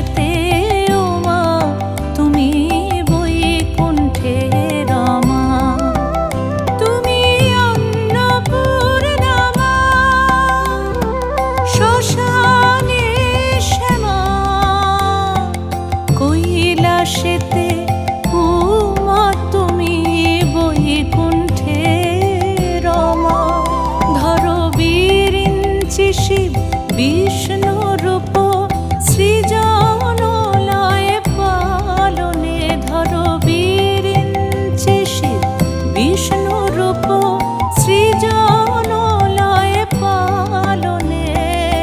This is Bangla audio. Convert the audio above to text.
কৈলাসেতে ও মা তুমি বৈকুণ্ঠে রমা, তুমি অন্নপূর্ণা মা, শ্মশানে শ্যামা, কৈলাসেতে ও মা তুমি বৈকুণ্ঠে রমা। ধরো বিরিঞ্চি শিব বিষ্ণু রূপ সৃজন